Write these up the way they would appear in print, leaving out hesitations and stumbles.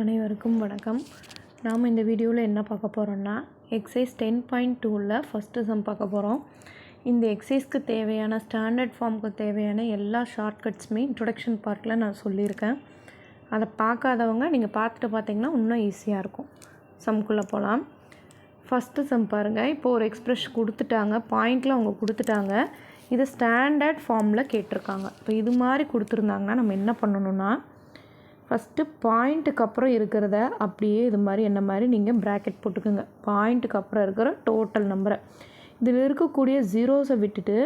அனைவருக்கும் வணக்கம். நாம் இந்த வீடியோவில் என்ன பார்க்க போகிறோம்னா எக்ஸைஸ் 10.2ல் ஃபஸ்ட்டு சம் பார்க்க போகிறோம். இந்த எக்ஸைஸ்க்கு தேவையான ஸ்டாண்டர்ட் ஃபார்முக்கு தேவையான எல்லா ஷார்ட்கட்ஸுமே இன்ட்ரொடக்ஷன் பார்ட்டில் நான் சொல்லியிருக்கேன். அதை பார்க்காதவங்க நீங்கள் பார்த்தீங்கன்னா இன்னும் ஈஸியாக இருக்கும். சம்குள்ளே போகலாம். ஃபஸ்ட்டு சம் பாருங்கள். இப்போது ஒரு எக்ஸ்ப்ரெஷன் கொடுத்துட்டாங்க, பாயிண்டில் அவங்க கொடுத்துட்டாங்க. இதை ஸ்டாண்டர்ட் ஃபார்மில் கேட்டிருக்காங்க. இப்போ இது மாதிரி கொடுத்துருந்தாங்கன்னா நம்ம என்ன பண்ணணும்னா, ஃபஸ்ட்டு பாயிண்ட்டுக்கு அப்புறம் இருக்கிறத அப்படியே இது மாதிரி என்ன மாதிரி நீங்கள் ப்ராக்கெட் போட்டுக்கோங்க. பாயிண்ட்டுக்கு அப்புறம் இருக்கிற டோட்டல் நம்பரை இதில் இருக்கக்கூடிய ஜீரோஸை விட்டுட்டு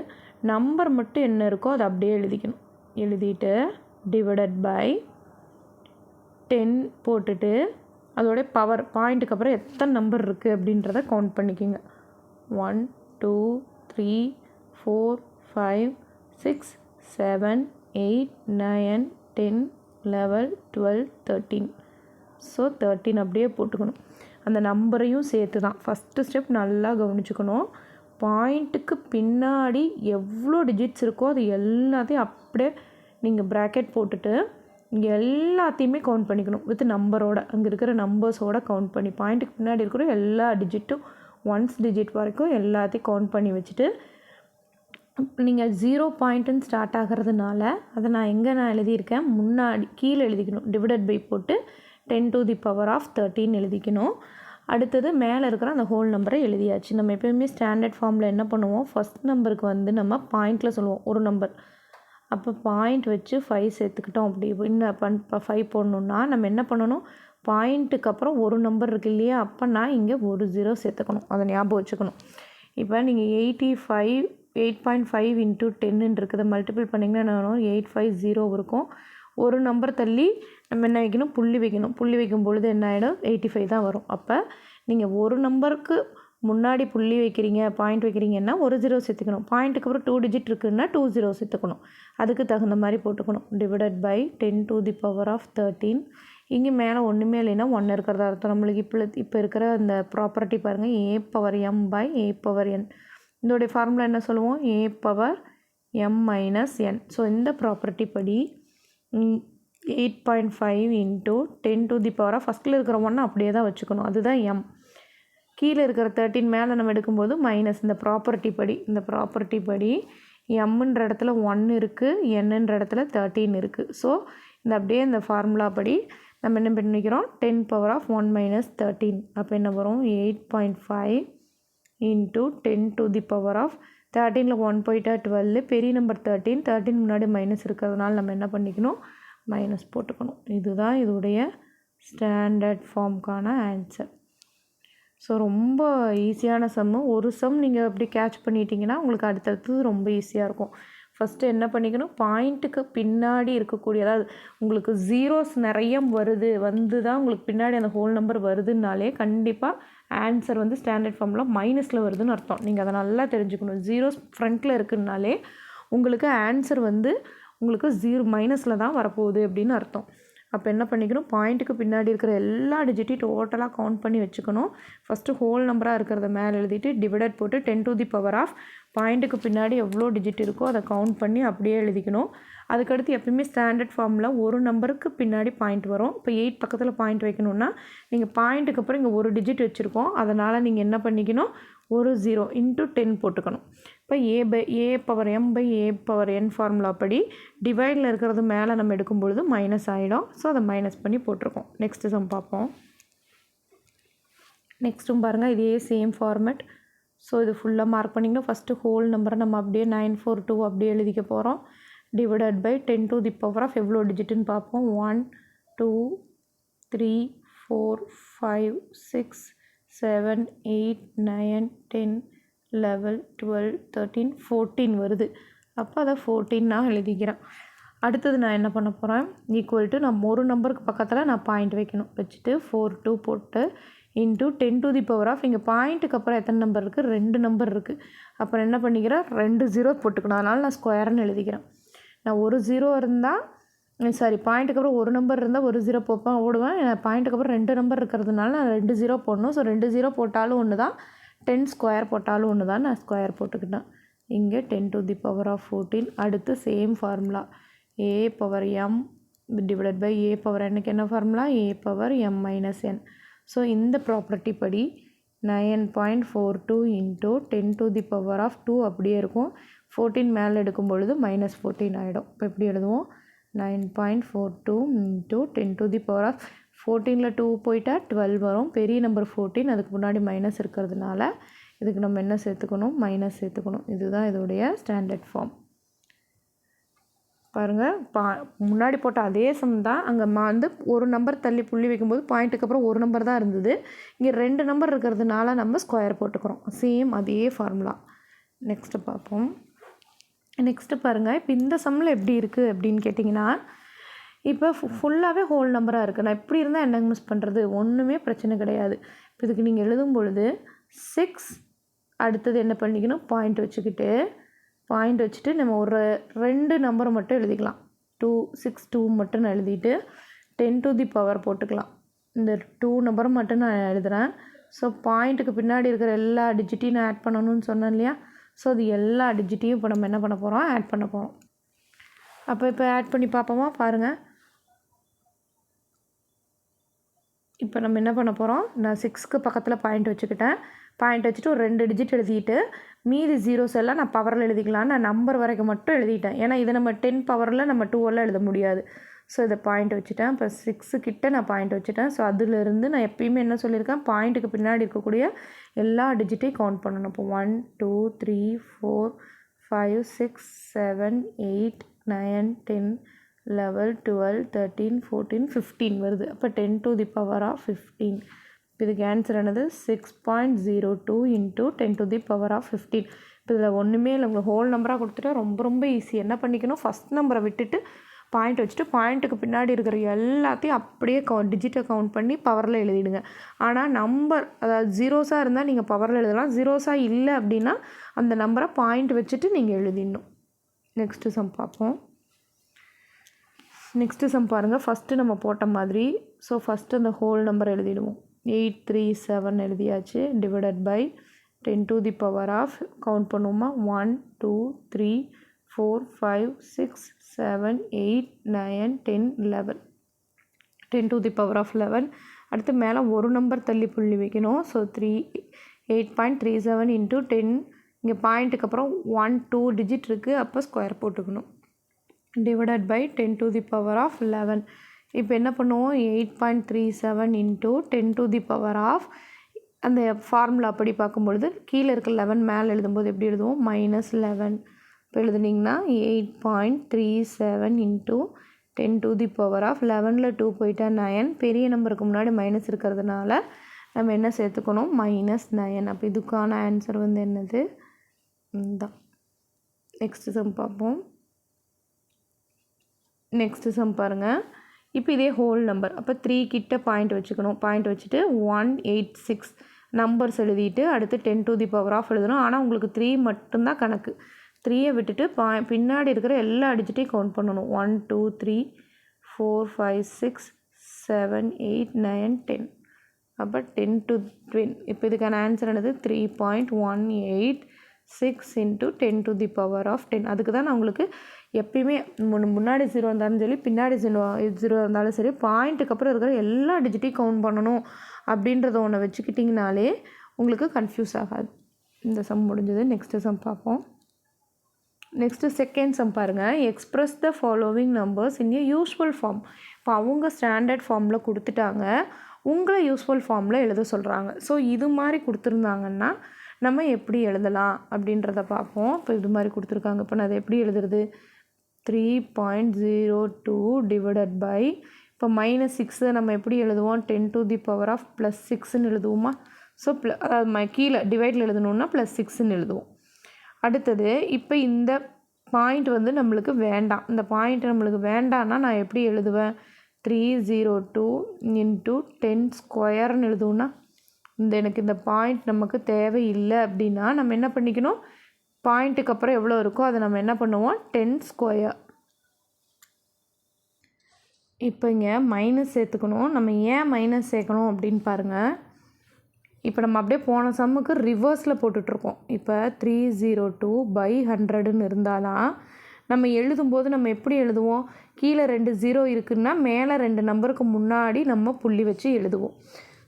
நம்பர் மட்டும் என்ன இருக்கோ அதை அப்படியே எழுதிக்கணும். எழுதிட்டு டிவைடட் பை 10 போட்டுட்டு அதோடைய பவர் பாயிண்ட்டுக்கு அப்புறம் எத்தனை நம்பர் இருக்குது அப்படின்றத கவுண்ட் பண்ணிக்கோங்க. 1 2 3 4 5 6 7 8 9 10 11 12 13. ஸோ 13 அப்படியே போட்டுக்கணும். அந்த நம்பரையும் சேர்த்து தான் ஃபஸ்ட்டு ஸ்டெப் நல்லா கவனிச்சுக்கணும். பாயிண்ட்டுக்கு பின்னாடி எவ்வளோ டிஜிட்ஸ் இருக்கோ அது எல்லாத்தையும் அப்படியே நீங்கள் ப்ராக்கெட் போட்டுட்டு எல்லாத்தையுமே கவுண்ட் பண்ணிக்கணும். வித் நம்பரோட அங்கே இருக்கிற நம்பர்ஸோடு கவுண்ட் பண்ணி பாயிண்ட்டுக்கு பின்னாடி இருக்கிற எல்லா டிஜிட்டும் 1 டிஜிட் வரைக்கும் எல்லாத்தையும் கவுண்ட் பண்ணி வச்சுட்டு, நீங்கள் 0 பாயிண்ட்டுன்னு ஸ்டார்ட் ஆகிறதுனால அதை நான் எழுதியிருக்கேன் முன்னாடி கீழே எழுதிக்கணும். டிவைடட் பை போட்டு 10 to the power of 13 எழுதிக்கணும். அடுத்தது மேலே இருக்கிற அந்த ஹோல் நம்பரை எழுதியாச்சு. நம்ம எப்போயுமே ஸ்டாண்டர்ட் ஃபார்மில் என்ன பண்ணுவோம், ஃபஸ்ட் நம்பருக்கு நம்ம பாயிண்டில் சொல்லுவோம் ஒரு நம்பர். அப்போ பாயிண்ட் வச்சு 5 சேர்த்துக்கிட்டோம். அப்படி இன்னும் 5 போடணுன்னா நம்ம என்ன பண்ணணும், பாயிண்ட்டுக்கு அப்புறம் ஒரு நம்பர் இருக்குது இல்லையா, அப்போ நான் இங்கே ஒரு 0 சேர்த்துக்கணும். அதை ஞாபகம் வச்சுக்கணும். இப்போ நீங்கள் 8.5 into 10 இருக்கிறத மல்டிபிள் பண்ணிங்கன்னா என்ன வரும், 850 இருக்கும். ஒரு நம்பர் தள்ளி நம்ம என்ன வைக்கணும், புள்ளி வைக்கணும். புள்ளி வைக்கும் பொழுது என்ன ஆகிடும், 85 தான் வரும். அப்போ நீங்கள் ஒரு நம்பருக்கு முன்னாடி புள்ளி வைக்கிறீங்க, பாயிண்ட் வைக்கிறீங்கன்னா ஒரு 0 சேர்த்துக்கணும். பாயிண்ட்டுக்கு அப்புறம் 2 டிஜிட் இருக்குதுன்னா 2 0 சேர்த்துக்கணும். அதுக்கு தகுந்த மாதிரி போட்டுக்கணும். Divided by 10 to the power of 13. இங்கே மேலே ஒன்றுமே இல்லைன்னா 1 இருக்கிறதா அர்த்தம். நம்மளுக்கு இப்போ இருக்கிற இந்த ப்ராப்பர்ட்டி பாருங்கள், a power m by a power n. இதோடைய ஃபார்முலா என்ன சொல்லுவோம், a power m minus n. So இந்த ப்ராப்பர்ட்டி படி 8.5 into 10 to the power of ஃபஸ்ட்டில் இருக்கிற 1 அப்படியே தான் வச்சுக்கணும். அதுதான் m. கீழே இருக்கிற 13 மேலே நம்ம எடுக்கும்போது மைனஸ். இந்த ப்ராப்பர்ட்டி படி எம்ன்ற இடத்துல 1 இருக்குது, என்னன்ற இடத்துல 13 இருக்குது. ஸோ இந்த அப்படியே இந்த ஃபார்முலா படி நம்ம என்ன பண்ணிக்கிறோம், 10 power of 1 minus 13. அப்போ என்ன வரும், 8.5 into 10 to the power of 13ல் 1 போயிட்டா 12, பெரிய நம்பர் 13 முன்னாடி மைனஸ் இருக்கிறதுனால நம்ம என்ன பண்ணிக்கணும், மைனஸ் போட்டுக்கணும். இதுதான் இதோடைய ஸ்டாண்டர்ட் ஃபார்முக்கான ஆன்சர். ஸோ ரொம்ப ஈஸியான சம்மு. ஒரு சம் நீங்கள் அப்படி கேட்ச் பண்ணிட்டீங்கன்னா உங்களுக்கு அடுத்தடுத்தது ரொம்ப ஈஸியாக இருக்கும். ஃபஸ்ட்டு என்ன பண்ணிக்கணும், பாயிண்ட்டுக்கு பின்னாடி இருக்கக்கூடிய, அதாவது உங்களுக்கு ஜீரோஸ் நிறைய வந்து தான் உங்களுக்கு பின்னாடி அந்த ஹோல் நம்பர் வருதுன்னாலே கண்டிப்பாக ஆன்சர் ஸ்டாண்டர்ட் ஃபார்மில் மைனஸில் வருதுன்னு அர்த்தம். நீங்கள் அதை நல்லா தெரிஞ்சுக்கணும். ஜீரோஸ் ஃப்ரண்ட்டில் இருக்குன்னாலே உங்களுக்கு ஆன்சர் உங்களுக்கு மைனஸில் தான் வரப்போகுது அப்படின்னு அர்த்தம். அப்போ என்ன பண்ணிக்கணும், பாயிண்ட்டுக்கு பின்னாடி இருக்கிற எல்லா டிஜிட்டையும் டோட்டலாக கவுண்ட் பண்ணி வச்சுக்கணும். ஃபஸ்ட்டு ஹோல் நம்பராக இருக்கிறத மேலே எழுதிட்டு டிவைடட் போட்டு 10 to the power of பாயிண்ட்டுக்கு பின்னாடி எவ்வளோ டிஜிட் இருக்கோ அதை கவுண்ட் பண்ணி அப்படியே எழுதிக்கணும். அதுக்கடுத்து எப்பயுமே ஸ்டாண்டர்ட் ஃபார்மில் ஒரு நம்பருக்கு பின்னாடி பாயிண்ட் வரும். இப்போ 8 பக்கத்தில் பாயிண்ட் வைக்கணும்னா நீங்கள் பாயிண்ட்டுக்கு அப்புறம் இங்கே ஒரு டிஜிட் வச்சுருக்கோம். அதனால் நீங்கள் என்ன பண்ணிக்கணும், ஒரு 0 into 10 போட்டுக்கணும். இப்போ a power m by a power n formula படி டிவைடில் இருக்கிறது மேலே நம்ம எடுக்கும்பொழுது மைனஸ் ஆகிடும். ஸோ அதை மைனஸ் பண்ணி போட்டிருக்கோம். நெக்ஸ்ட்டு சம் பார்ப்போம். நெக்ஸ்ட்டும் பாருங்கள், இதே சேம் ஃபார்மேட். ஸோ இது ஃபுல்லாக மார்க் பண்ணிங்கன்னா ஃபஸ்ட்டு ஹோல் நம்பரை நம்ம அப்படியே 942 அப்படியே எழுதிக்க போகிறோம். Divided by 10 to the power of எவ்வளோ டிஜிட்டுன்னு பார்ப்போம். 1 2 3 4 5 6 7 8 9 10 11 12 13 14 வருது. அப்போ அதை 14 நான் எழுதிக்கிறேன். அடுத்தது நான் என்ன பண்ண போகிறேன், ஈக்குவல் டு நம்ம ஒரு நம்பருக்கு பக்கத்தில் நான் பாயிண்ட் வைக்கணும். வச்சுட்டு 4 போட்டு into 10 to the power of இங்கே பாயிண்ட்டுக்கு அப்புறம் எத்தனை நம்பர் இருக்குது, 2 நம்பர் இருக்குது. அப்புறம் என்ன பண்ணிக்கிறேன், 2 0 போட்டுக்கணும். அதனால் நான் ஸ்கொயர்னு எழுதிக்கிறேன். நான் ஒரு 0 இருந்தால் பாயிண்ட்டுக்கு அப்புறம் ஒரு நம்பர் இருந்தால் ஒரு 0 ஓடுவேன். பாயிண்ட்டுக்கு அப்புறம் 2 நம்பர் இருக்கிறதுனால நான் 2 0 போடணும். ஸோ 2 0 போட்டாலும் ஒன்று தான், 10 ஸ்கொயர் போட்டாலும் ஒன்று தான். நான் ஸ்கொயர் போட்டுக்கிட்டேன். இங்கே 10 to the power of 14. அடுத்து same formula, a power m divided by A power என்னக்கு என்ன formula A power m minus n. So இந்த ப்ராப்பர்ட்டி படி 9.42 into 10 to the power of 2 அப்படியே இருக்கும். 14 மேலே எடுக்கும் பொழுது -14 ஆகிடும். இப்போ எப்படி எழுதுவோம் 9.42 into 10 to the power of 14ல் 2 போயிட்டா 12 வரும். பெரிய நம்பர் 14, அதுக்கு முன்னாடி மைனஸ் இருக்கிறதுனால இதுக்கு நம்ம என்ன சேர்த்துக்கணும் மைனஸ் சேர்த்துக்கணும். இதுதான் இதோடைய ஸ்டாண்டர்ட் ஃபார்ம். பாருங்கள் முன்னாடி போட்ட அதே சம் தான் அங்கே வந்து ஒரு நம்பர் தள்ளி புள்ளி வைக்கும்போது பாயிண்ட்டுக்கு அப்புறம் ஒரு நம்பர் தான் இருந்தது. இங்கே 2 நம்பர் இருக்கிறதுனால நம்ம ஸ்கொயர் போட்டுக்கிறோம். சேம் அதே ஃபார்முலா. நெக்ஸ்ட்டு பார்ப்போம். நெக்ஸ்ட்டு பாருங்கள் இப்போ இந்த சம்மில் எப்படி இருக்குது அப்படின்னு கேட்டிங்கன்னா இப்போ ஃபுல்லாகவே ஹோல் நம்பராக இருக்குது. நான் இப்படி இருந்தால் என்ன மிஸ் பண்ணுறது ஒன்றுமே பிரச்சனை கிடையாது. இப்போ இதுக்கு நீங்கள் எழுதும் பொழுது 6 அடுத்தது என்ன பண்ணிக்கணும் பாயிண்ட் வச்சுட்டு நம்ம ஒரு 2 நம்பரை மட்டும் எழுதிக்கலாம். 2 6 2 மட்டும் நான் எழுதிட்டு 10 to the power போட்டுக்கலாம். இந்த 2 நம்பரை மட்டும் நான் எழுதுகிறேன். ஸோ பாயிண்ட்டுக்கு பின்னாடி இருக்கிற எல்லா டிஜிட்டையும் நான் ஆட் பண்ணணும்னு சொன்னேன் இல்லையா. ஸோ அது எல்லா டிஜிட்டையும் இப்போ நம்ம என்ன பண்ண போகிறோம் ஆட் பண்ண போகிறோம். இப்போ ஆட் பண்ணி பார்ப்போமா பாருங்கள். இப்போ நம்ம என்ன பண்ண போகிறோம் நான் 6க்கு பக்கத்தில் பாயிண்ட் வச்சுக்கிட்டேன். பாயிண்ட் வச்சுட்டு ஒரு 2 டிஜிட் எழுதிட்டு மீதி ஜீரோஸ் எல்லாம் நான் பவரில் எழுதிக்கலாம். நான் நம்பர் வரைக்கும் மட்டும் எழுதிட்டேன். ஏன்னா இதை நம்ம 10 பவரில் நம்ம 2 எழுத முடியாது. ஸோ இதை பாயிண்ட் வச்சுட்டேன். இப்போ 6 கிட்ட நான் பாயிண்ட் வச்சுட்டேன். ஸோ அதிலிருந்து நான் எப்பயுமே என்ன சொல்லியிருக்கேன் பாயிண்ட்டுக்கு பின்னாடி இருக்கக்கூடிய எல்லா டிஜிட்டையும் கவுண்ட் பண்ணணும். இப்போ 1 2 3 4 5 6 7 8 9 10 11 12 13 14 15 வருது. அப்போ 10 to the power of 15. இதுக்கு ஆன்சர் என்னது 6.02 into 10 to the power of 15. இப்போ இதில் ஒன்றுமே இல்லை, உங்களுக்கு ஹோல் நம்பராக கொடுத்துட்டு ரொம்ப ஈஸி. என்ன பண்ணிக்கணும் ஃபஸ்ட் நம்பரை விட்டுட்டு பாயிண்ட் வச்சுட்டு பாயிண்ட்டுக்கு பின்னாடி இருக்கிற எல்லாத்தையும் அப்படியே டிஜிட்டை கவுண்ட் பண்ணி பவரில் எழுதிடுங்க. ஆனால் நம்பர் அதாவது ஜீரோஸாக இருந்தால் நீங்கள் பவரில் எழுதலாம். ஜீரோஸாக இல்லை அப்படின்னா அந்த நம்பரை பாயிண்ட் வச்சுட்டு நீங்கள் எழுதிடணும். நெக்ஸ்ட்டு சம் பார்ப்போம். நெக்ஸ்ட்டு சம் பாருங்கள். ஃபஸ்ட்டு நம்ம போட்ட மாதிரி ஸோ ஃபஸ்ட்டு அந்த ஹோல் நம்பர் எழுதிடுவோம். 837 எழுதியாச்சு. Divided by 10 to the power of count பண்ணுவோமா 1 2 3 4 5 6 7 8 9 10 11 10 to the power of 11. அடுத்து மேலே ஒரு நம்பர் தள்ளி புள்ளி வைக்கணும். ஸோ 8.37 இன்ட்டு 10 இங்கே பாயிண்ட்டுக்கு அப்புறம் 1 2 டிஜிட் இருக்குது. அப்போ ஸ்கொயர் போட்டுக்கணும். Divided by 10 to the power of 11. இப்போ என்ன பண்ணுவோம் 8.37 into 10 to the power of அந்த ஃபார்முலா அப்படி பார்க்கும்பொழுது கீழே இருக்க 11 மேலே எழுதும்போது எப்படி எழுதுவோம் -11. இப்போ எழுதுனீங்கன்னா 8.37 into 10 to the power of 11ல் 2 போயிட்டா 9. பெரிய நம்பருக்கு முன்னாடி மைனஸ் இருக்கிறதுனால நம்ம என்ன சேர்த்துக்கணும் -9. அப்போ இதுக்கான ஆன்சர் வந்து என்னது தான். நெக்ஸ்ட்டு சம் பார்ப்போம். நெக்ஸ்ட்டு சம் பாருங்கள். இப்போ இதே ஹோல் நம்பர். அப்போ 3 கிட்ட பாயிண்ட் வச்சுக்கணும். பாயிண்ட் வச்சுட்டு 186 நம்பர்ஸ் எழுதிட்டு அடுத்து 10 to the power of எழுதணும். ஆனால் உங்களுக்கு 3 மட்டும்தான் கணக்கு. 3யை விட்டுட்டு பின்னாடி இருக்கிற எல்லா டிஜிட்டையும் கவுண்ட் பண்ணணும். 1 2 3 4 5 6 7 8 9 10. அப்போ 10 to 20. இப்போ இதுக்கான ஆன்சர் என்னது 3.186 into 10 to the power of 10. அதுக்கு தான் நான் உங்களுக்கு எப்பயுமே முன்னாடி 0 இருந்தாலும் சரி பின்னாடி 0 இருந்தாலும் சரி பாயிண்ட்டுக்கு அப்புறம் இருக்கிற எல்லா டிஜிட்டையும் கவுண்ட் பண்ணணும் அப்படின்றத ஒன்று வச்சுக்கிட்டிங்கனாலே உங்களுக்கு கன்ஃபியூஸ் ஆகாது. இந்த சம் முடிஞ்சது. நெக்ஸ்ட்டு சம் பார்ப்போம். நெக்ஸ்ட்டு செகண்ட் சம் பாருங்கள். Express the following numbers in a useful form. இப்போ அவங்க ஸ்டாண்டர்ட் ஃபார்மில் கொடுத்துட்டாங்க, உங்களை யூஸ்ஃபுல் ஃபார்மில் எழுத சொல்கிறாங்க. ஸோ இது மாதிரி கொடுத்துருந்தாங்கன்னா நம்ம எப்படி எழுதலாம் அப்படின்றத பார்ப்போம். இப்போ இது மாதிரி கொடுத்துருக்காங்க. இப்போ நான் அதை எப்படி எழுதுறது 3.02 டிவைடட் பை இப்போ -6 நம்ம எப்படி எழுதுவோம் 10 to the power of +6ன்னு எழுதுவோமா. ஸோ அதாவது கீழே டிவைடில் எழுதணுன்னா +6ன்னு எழுதுவோம். அடுத்தது இப்போ இந்த பாயிண்ட் வந்து நம்மளுக்கு வேண்டாம். இந்த பாயிண்ட் நம்மளுக்கு வேண்டான்னா நான் எப்படி எழுதுவேன் 302 இன்ட்டு 10 ஸ்கொயர்னு எழுதுவோன்னா எனக்கு இந்த பாயிண்ட் நமக்கு தேவையில்லை அப்படின்னா நம்ம என்ன பண்ணிக்கணும் பாயிண்ட்டுக்கு அப்புறம் எவ்வளோ இருக்கோ அதை நம்ம என்ன பண்ணுவோம் 10 ஸ்கொயர். இப்போ இங்கே மைனஸ் சேர்த்துக்கணும். நம்ம ஏன் மைனஸ் சேர்க்கணும் அப்படின்னு பாருங்கள். இப்போ நம்ம அப்படியே போன சம்முக்கு ரிவர்ஸில் போட்டுட்ருக்கோம். இப்போ 302/100ன்னு இருந்தாலும் நம்ம எழுதும்போது நம்ம எப்படி எழுதுவோம், கீழே 2 0 இருக்குன்னா மேலே 2 நம்பருக்கு முன்னாடி நம்ம புள்ளி வச்சு எழுதுவோம்.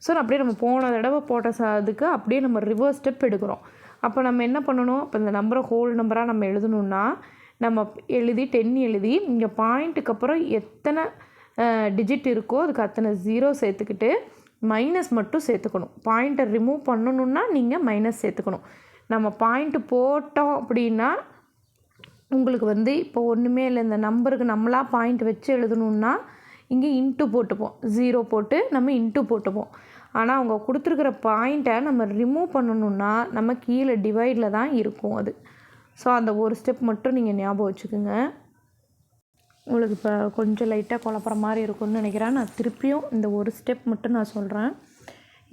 ஸோ அப்படியே நம்ம போன தடவை போட்ட அதுக்கு அப்படியே நம்ம ரிவர்ஸ் ஸ்டெப் எடுக்கிறோம். அப்போ நம்ம என்ன பண்ணணும், இப்போ இந்த நம்பரை ஹோல் நம்பராக நம்ம எழுதணுன்னா நம்ம எழுதி 10 எழுதி இங்கே பாயிண்ட்டுக்கு அப்புறம் எத்தனை டிஜிட் இருக்கோ அதுக்கு அத்தனை 0 சேர்த்துக்கிட்டு மைனஸ் மட்டும் சேர்த்துக்கணும். பாயிண்ட்டை ரிமூவ் பண்ணணுன்னா நீங்கள் மைனஸ் சேர்த்துக்கணும். நம்ம பாயிண்ட்டு போட்டோம் அப்படின்னா உங்களுக்கு இப்போ ஒன்றுமே இல்லை, இந்த நம்பருக்கு நம்மளாக பாயிண்ட் வச்சு எழுதணுன்னா இங்கே இன்ட்டு போட்டுப்போம், 0 போட்டு நம்ம இன்ட்டு போட்டுப்போம். ஆனால் அவங்க கொடுத்துருக்குற பாயிண்ட்டை நம்ம ரிமூவ் பண்ணணுன்னா நம்ம கீழே டிவைடில் தான் இருக்கும் அது. ஸோ அந்த ஒரு ஸ்டெப் மட்டும் நீங்கள் ஞாபகம் வச்சுக்கோங்க. உங்களுக்கு இப்போ கொஞ்சம் லைட்டாக குழப்புற மாதிரி இருக்கும்னு நினைக்கிறேன். நான் திருப்பியும் இந்த ஒரு ஸ்டெப் மட்டும் நான் சொல்கிறேன்.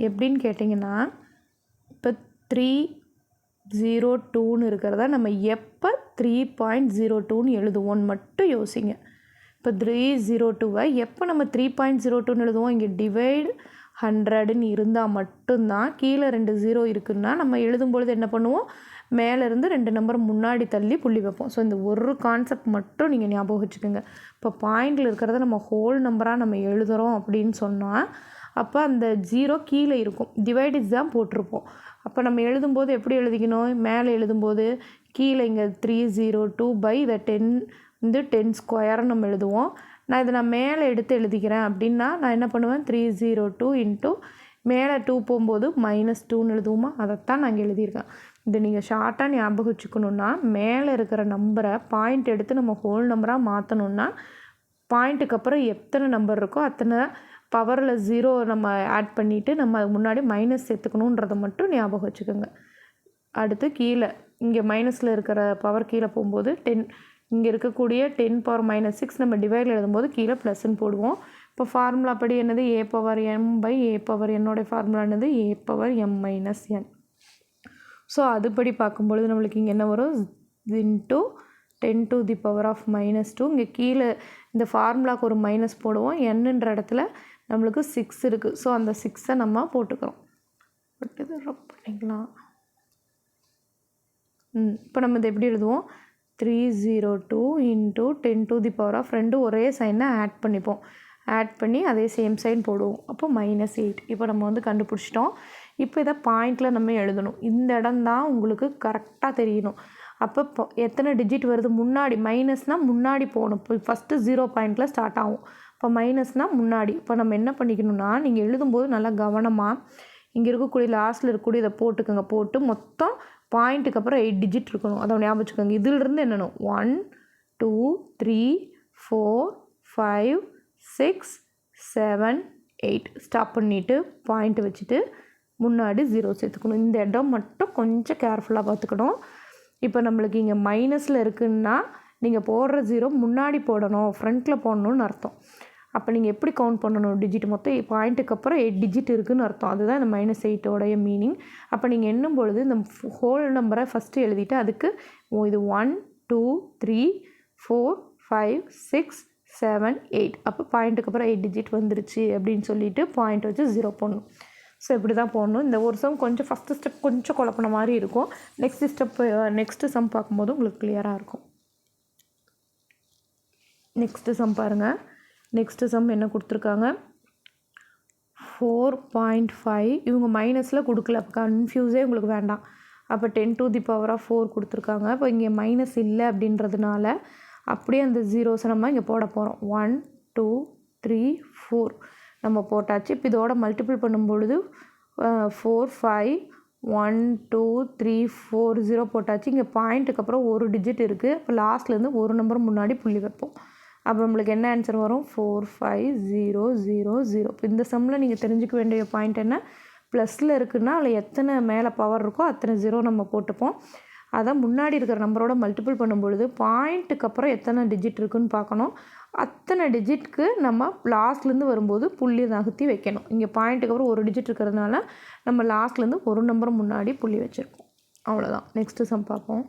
எப்படின்னு கேட்டிங்கன்னா, இப்போ 302ன்னு இருக்கிறத நம்ம எப்போ 3.02ன்னு எழுதுவோன்னு மட்டும் யோசிங்க. இப்போ 302வை எப்போ நம்ம 3.02ன்னு எழுதுவோம், இங்கே டிவைடு 100ன்னு இருந்தால் மட்டும்தான். கீழே 2 0 இருக்குன்னா நம்ம எழுதும்பொழுது என்ன பண்ணுவோம், மேலேருந்து 2 நம்பர் முன்னாடி தள்ளி புள்ளி வைப்போம். ஸோ இந்த ஒரு கான்செப்ட் மட்டும் நீங்கள் ஞாபகம் வச்சுக்கோங்க. இப்போ பாயிண்டில் இருக்கிறத நம்ம ஹோல் நம்பராக நம்ம எழுதுகிறோம் அப்படின்னு சொன்னால் அப்போ அந்த 0 கீழே இருக்கும், டிவைடிஸ் தான் போட்டிருப்போம். அப்போ நம்ம எழுதும்போது எப்படி எழுதிக்கணும், மேலே எழுதும்போது கீழே இங்கே 302 பை இதை 10 ஸ்கொயர்னு நம்ம எழுதுவோம். நான் மேலே எடுத்து எழுதிக்கிறேன் அப்படின்னா நான் என்ன பண்ணுவேன், 302 இன்ட்டு மேலே 2 போகும்போது -2ன்னு எழுதுவோமா, அதைத்தான் நான் இங்கே எழுதியிருக்கேன். இது நீங்கள் ஷார்ட்டாக ஞாபகம் வச்சுக்கணுன்னா மேலே இருக்கிற நம்பரை பாயிண்ட் எடுத்து நம்ம ஹோல் நம்பராக மாற்றணுன்னா பாயிண்ட்டுக்கு அப்புறம் எத்தனை நம்பர் இருக்கோ அத்தனை பவரில் 0 நம்ம ஆட் பண்ணிவிட்டு நம்ம அதுக்கு முன்னாடி மைனஸ் சேர்த்துக்கணுன்றதை மட்டும் ஞாபகம் வச்சுக்கோங்க. அடுத்து கீழே இங்கே மைனஸில் இருக்கிற பவர் கீழே போகும்போது 10, இங்கே இருக்கக்கூடிய 10⁻6 நம்ம டிவைடில் எழுதும்போது கீழே ப்ளஸ்ன்னு போடுவோம். இப்போ ஃபார்முலா படி என்னது, a/m/a/n ஃபார்முலா என்னது, a/m-n. ஸோ அதுபடி பார்க்கும்பொழுது நம்மளுக்கு இங்கே என்ன வரும், இன்ட்டு 10⁻². இங்கே கீழே இந்த ஃபார்முலாவுக்கு ஒரு மைனஸ் போடுவோம், என்னன்ற இடத்துல நம்மளுக்கு 6 இருக்குது. ஸோ அந்த 6ஐ நம்ம போட்டுக்கிறோம். இது ரப் பண்ணிக்கலாம். இப்போ நம்ம இதை எப்படி எழுதுவோம், 302 இன்ட்டு 10⁻². ஒரே சைனை ஆட் பண்ணிப்போம், ஆட் பண்ணி அதே சேம் சைன் போடுவோம். அப்போ -8. இப்போ நம்ம கண்டுபிடிச்சிட்டோம். இப்போ இதை பாயிண்டில் நம்ம எழுதணும். இந்த இடம் தான் உங்களுக்கு கரெக்டாக தெரியணும். அப்போ எத்தனை டிஜிட் வருது, முன்னாடி மைனஸ்னால் முன்னாடி போகணும். இப்போ ஃபஸ்ட்டு 0 பாயிண்டில் ஸ்டார்ட் ஆகும், இப்போ மைனஸ்னால் முன்னாடி. இப்போ நம்ம என்ன பண்ணிக்கணும்னா, நீங்கள் எழுதும்போது நல்லா கவனமாக இங்கே இருக்கக்கூடிய லாஸ்ட்டில் இருக்கக்கூடிய இதை போட்டுக்கோங்க. போட்டு மொத்தம் பாயிண்ட்டுக்கு அப்புறம் 8 டிஜிட் இருக்கணும், அதை ஞாபகம் வச்சுக்கோங்க. இதிலிருந்து என்னணும் 1 2 3 4 5 6 7 8 ஸ்டாப் பண்ணிவிட்டு பாயிண்ட் வச்சுட்டு முன்னாடி 0 சேர்த்துக்கணும். இந்த இடம் மட்டும் கொஞ்சம் கேர்ஃபுல்லாக பார்த்துக்கணும். இப்போ நம்மளுக்கு இங்கே மைனஸில் இருக்குன்னா நீங்கள் போடுற 0 முன்னாடி போடணும், ஃப்ரண்ட்டில் போடணும்னு அர்த்தம். அப்போ நீங்கள் எப்படி கவுண்ட் பண்ணணும், டிஜிட் மொத்தம் பாயிண்ட்டுக்கு அப்புறம் 8 டிஜிட் இருக்குதுன்னு அர்த்தம். அதுதான் இந்த -8ஓடைய மீனிங். அப்போ நீங்கள் எண்ணும் பொழுது இந்த ஹோல் நம்பரை ஃபஸ்ட்டு எழுதிட்டு அதுக்கு இது 1 2 3 4 5 6 7 8 அப்போ பாயிண்ட்டுக்கு அப்புறம் 8 டிஜிட் வந்துருச்சு அப்படின்னு சொல்லிட்டு பாயிண்ட் வச்சு 0 போடணும். ஸோ இப்படி தான் போடணும். இந்த ஒரு சம் கொஞ்சம் ஃபஸ்ட்டு ஸ்டெப் கொஞ்சம் குழப்பின மாதிரி இருக்கும். நெக்ஸ்ட்டு சம் பார்க்கும்போது உங்களுக்கு கிளியராக இருக்கும். நெக்ஸ்ட்டு சம் பாருங்கள். நெக்ஸ்ட்டு சம் என்ன கொடுத்துருக்காங்க, 4.5. இவங்க மைனஸில் கொடுக்கல, அப்போ கன்ஃபியூஸே உங்களுக்கு வேண்டாம். அப்போ 10⁻4 கொடுத்துருக்காங்க. இப்போ இங்கே மைனஸ் இல்லை அப்படின்றதுனால அப்படியே அந்த 0s நம்ம இங்கே போட போகிறோம். 1 2 3 4 நம்ம போட்டாச்சு. இப்போ இதோட மல்டிபிள் பண்ணும்பொழுது 4 5 1 2 3 4 0 போட்டாச்சு. இங்கே பாயிண்ட்டுக்கு அப்புறம் ஒரு டிஜிட் இருக்குது. இப்போ லாஸ்ட்லேருந்து ஒரு நம்பர் முன்னாடி புள்ளி வைப்போம். அப்போ நம்மளுக்கு என்ன ஆன்சர் வரும், 4 5 0 0 0. இப்போ இந்த சம்மில் நீங்கள் தெரிஞ்சுக்க வேண்டிய பாயிண்ட் என்ன, ப்ளஸில் இருக்குன்னா அதில் எத்தனை மேலே பவர் இருக்கோ அத்தனை 0 நம்ம போட்டுப்போம். அதை முன்னாடி இருக்கிற நம்பரோட மல்டிபிள் பண்ணும்பொழுது பாயிண்ட்டுக்கு அப்புறம் எத்தனை டிஜிட் இருக்குதுன்னு பார்க்கணும். அத்தனை டிஜிட்க்கு நம்ம லாஸ்ட்லேருந்து வரும்போது புள்ளி நகர்த்தி வைக்கணும். இங்கே பாயிண்ட்டுக்கு அப்புறம் ஒரு டிஜிட் இருக்கிறதுனால நம்ம லாஸ்ட்லேருந்து ஒரு நம்பர் முன்னாடி புள்ளி வச்சுருக்கோம். அவ்வளோதான். நெக்ஸ்ட்டு சம் பார்ப்போம்.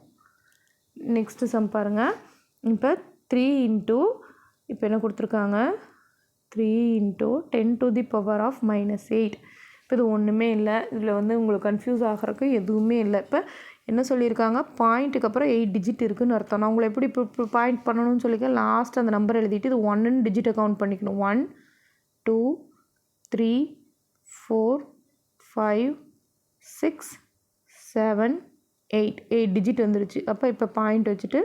நெக்ஸ்ட்டு சம் பாருங்கள். இப்போ 3 இன்ட்டு இப்போ என்ன கொடுத்துருக்காங்க, 3 இன்ட்டு 10⁻−8. இப்போ இது ஒன்றுமே இல்லை. இதில் உங்களுக்கு கன்ஃபியூஸ் ஆகிறதுக்கு எதுவுமே இல்லை. இப்போ என்ன சொல்லியிருக்காங்க, பாயிண்ட்டுக்கு அப்புறம் 8 டிஜிட் இருக்குதுன்னு அர்த்தம். நான் உங்களை எப்படி இப்போ பாயிண்ட் பண்ணணும்னு சொல்லியிருக்கேன். லாஸ்ட் அந்த நம்பர் எழுதிட்டு இது 1ன்னு டிஜிட்டை கவுண்ட் பண்ணிக்கணும். 1 2 3 4 5 6 7 8 டிஜிட் வந்துருச்சு. அப்போ இப்போ பாயிண்ட் வச்சுட்டு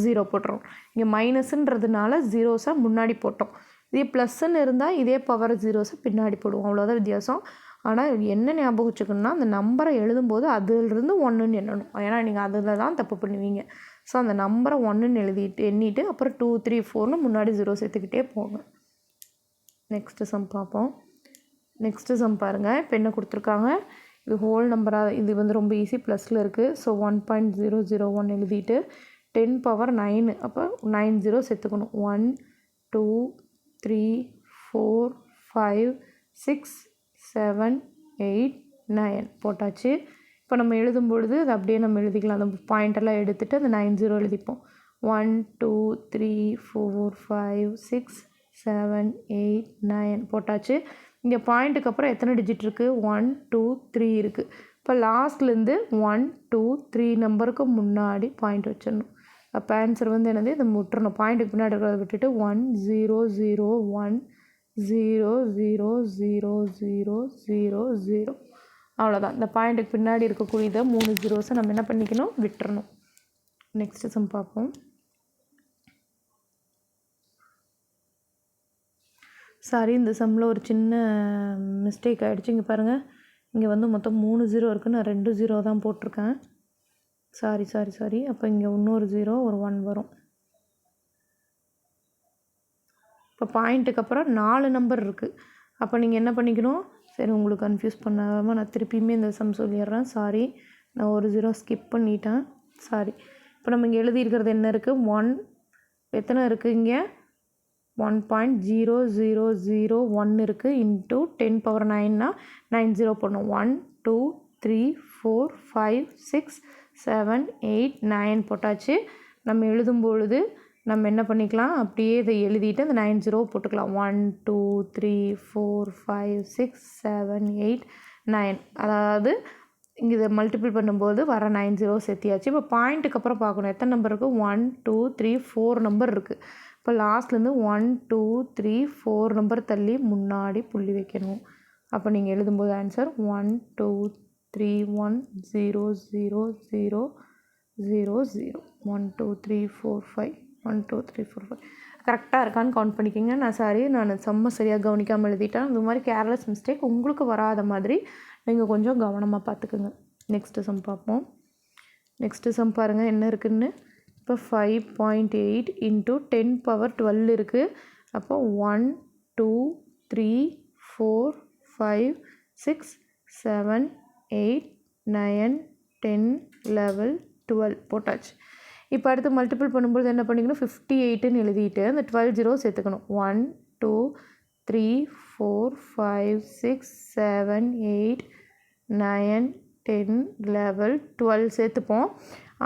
0 போட்டுறோம். இங்கே மைனஸுன்றதுனால ஜீரோஸை முன்னாடி போட்டோம். இதே ப்ளஸ்ன்னு இருந்தால் இதே பவர் ஜீரோஸை பின்னாடி போடுவோம். அவ்வளோதான் வித்தியாசம். ஆனால் என்ன ஞாபகம் வச்சுக்கணுன்னா, அந்த நம்பரை எழுதும்போது அதிலிருந்து 1ன்னு எண்ணணும். ஏன்னா நீங்கள் அதில் தான் தப்பு பண்ணுவீங்க. ஸோ அந்த நம்பரை 1ன்னு எண்ணிட்டு அப்புறம் 2 3 4ன்னு முன்னாடி 0 சேர்த்துக்கிட்டே போங்க. நெக்ஸ்ட்டு சம் பார்ப்போம். நெக்ஸ்ட்டு சம் பாருங்கள். இப்போ என்ன கொடுத்துருக்காங்க, இது ஹோல் நம்பராக, இது வந்து ரொம்ப ஈஸி, ப்ளஸில் இருக்குது. ஸோ 1.001 எழுதிட்டு 10 பவர் 9, அப்போ 9 0 சேர்த்துக்கணும். 1 2 3 4 5 6 7 8 9 போட்டாச்சு. இப்போ நம்ம எழுதும் பொழுது அது அப்படியே நம்ம எழுதிக்கலாம். அந்த பாயிண்டெல்லாம் எடுத்துகிட்டு அந்த 90 எழுதிப்போம். 1 2 3 4 5 6 7 8 9 போட்டாச்சு. இங்கே பாயிண்ட்டுக்கு அப்புறம் எத்தனை டிஜிட் இருக்குது, 1 2 3 இருக்குது. இப்போ லாஸ்ட்லேருந்து 1 2 3 நம்பருக்கு முன்னாடி பாயிண்ட் வச்சிடணும். அப்போ ஆன்சர் வந்து என்னது, இதை விட்டுறணும். பாயிண்ட்டுக்கு பின்னாடி இருக்கிறத விட்டுட்டு 1 0 0 1 0 0 0 0 0 0 அவ்வளோதான். இந்த பாயிண்ட்டுக்கு பின்னாடி இருக்கக்கூடியதை 3 ஜீரோஸை நம்ம என்ன பண்ணிக்கணும், விட்டுறணும். நெக்ஸ்ட் சம் பார்ப்போம். சாரி, இந்த சம்மில் ஒரு சின்ன மிஸ்டேக் ஆகிடுச்சு. இங்கே பாருங்கள், இங்கே வந்து மொத்தம் 3 0 இருக்குது. நான் 2 0 தான் போட்டிருக்கேன். சாரி. அப்போ இங்கே இன்னொரு 0 ஒரு 1 வரும். இப்போ பாயிண்ட்டுக்கு அப்புறம் 4 நம்பர் இருக்குது. அப்போ நீங்கள் என்ன பண்ணிக்கணும், சரி உங்களுக்கு கன்ஃபியூஸ் பண்ணாமல் நான் திருப்பியுமே இந்த சம் சொல்லிடுறேன். சாரி, நான் ஒரு 0 ஸ்கிப் பண்ணிட்டேன். சாரி. இப்போ நம்ம இங்கே எழுதியிருக்கிறது என்ன இருக்குது, 1 எத்தனை இருக்குது, இங்கே 1.0001 இருக்குது. இன்ட்டு 10 பவர் 9னா 90 போடணும். 1 2 3 4 5 6 7 8 9 போட்டாச்சு. நம்ம எழுதும் பொழுது நம்ம என்ன பண்ணிக்கலாம், அப்படியே இதை எழுதிட்டு அந்த 90 போட்டுக்கலாம். 1 2 3 4 5 6 7 8 9. அதாவது இங்கே இதை மல்டிபிள் பண்ணும்போது வர 90 சேர்த்தியாச்சு. இப்போ பாயிண்ட்டுக்கு அப்புறம் பார்க்கணும் எத்தனை நம்பர் இருக்குது, 1 2 3 4 நம்பர் இருக்குது. இப்போ லாஸ்ட்லேருந்து 1 2 3 4 நம்பர் தள்ளி முன்னாடி புள்ளி வைக்கணும். அப்போ நீங்கள் எழுதும்போது ஆன்சர் 1 2 3 1 0 0 0 0 0 1 2 3 4 5 1 2 3 4 5 கரெக்டாக இருக்கான்னு கவுண்ட் பண்ணிக்கோங்க. நான் செம்ம சரியாக கவனிக்காமல் எழுதிட்டேன். இந்த மாதிரி கேர்லெஸ் மிஸ்டேக் உங்களுக்கு வராத மாதிரி நீங்கள் கொஞ்சம் கவனமாக பார்த்துக்குங்க. நெக்ஸ்ட்டு சம் பார்ப்போம். நெக்ஸ்ட்டு சம் பாருங்கள் என்ன இருக்குதுன்னு. இப்போ 5.8 இன்ட்டு 10 பவர் 12 இருக்குது. அப்போ 1 2 3 4 5 6 7 8 9 10 11 12 போட்டாச்சு. இப்போ அடுத்து மல்டிபிள் பண்ணும்போது என்ன பண்ணிக்கணும், 58ன்னு எழுதிட்டு அந்த 12 0 சேர்த்துக்கணும். 1 2 3 4 5 6 7 8 9 10 11 12 சேர்த்துப்போம்.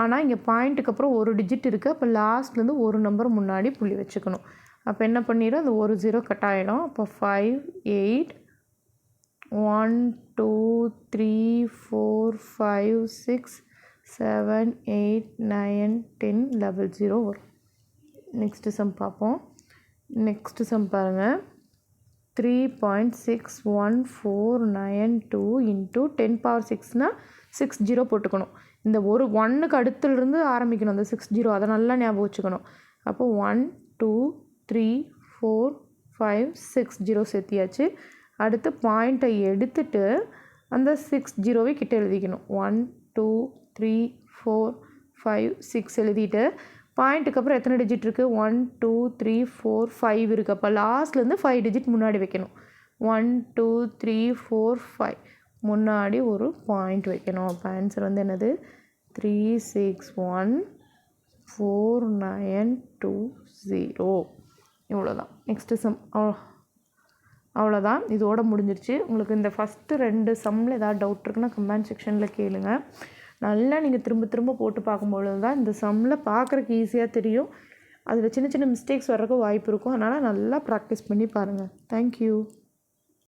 ஆனால் இங்கே பாயிண்ட்டுக்கு அப்புறம் ஒரு டிஜிட் இருக்குது. அப்போ லாஸ்ட்லேருந்து ஒரு நம்பர் முன்னாடி புள்ளி வச்சுக்கணும். அப்போ என்ன பண்ணிடும், அந்த ஒரு 0 கட் ஆகிடும். அப்போ 5 8 1 2 3 4 5 6 7 8 9 10 11 0 வரும். நெக்ஸ்ட்டு சம் பார்ப்போம். நெக்ஸ்ட்டு சம் பாருங்கள். 3.6149 இன்ட்டு 10 பவர் 6னா 6 0 போட்டுக்கணும். இந்த ஒரு 1க்கு அடுத்துலேருந்து ஆரம்பிக்கணும் அந்த 6 0, அதை நல்லா ஞாபகம் வச்சுக்கணும். அப்போ 1 2 3 4 5 6 0 சேர்த்தியாச்சு. அடுத்து பாயிண்ட்டை எடுத்துட்டு அந்த 6 0வை கிட்ட எழுதிக்கணும். 1 2 3 4 5 6 எழுதிட்டு பாயிண்ட்டுக்கு அப்புறம் எத்தனை டிஜிட் இருக்குது, 1 2 3 4 5 இருக்குது. அப்போ லாஸ்ட்லேருந்து 5 டிஜிட் முன்னாடி வைக்கணும். 1 2 3 4 5 முன்னாடி ஒரு பாயிண்ட் வைக்கணும். அப்போ ஆன்சர் வந்து என்னது, 3614920. இவ்வளோதான் நெக்ஸ்ட்டு சம். அவ்வளோதான், இதோட முடிஞ்சிருச்சு. உங்களுக்கு இந்த ஃபஸ்ட்டு 2 சம்மில் ஏதாவது டவுட் இருக்குன்னா கமெண்ட் செக்ஷனில் கேளுங்க. நல்லா நீங்கள் திரும்ப திரும்ப போட்டு பார்க்கும்பொழுது தான் இந்த சம்மில் பார்க்குறக்கு ஈஸியாக தெரியும். அதில் சின்ன சின்ன மிஸ்டேக்ஸ் வர்றதுக்கு வாய்ப்பு இருக்கும். அதனால் நல்லா ப்ராக்டிஸ் பண்ணி பாருங்கள். தேங்க்யூ.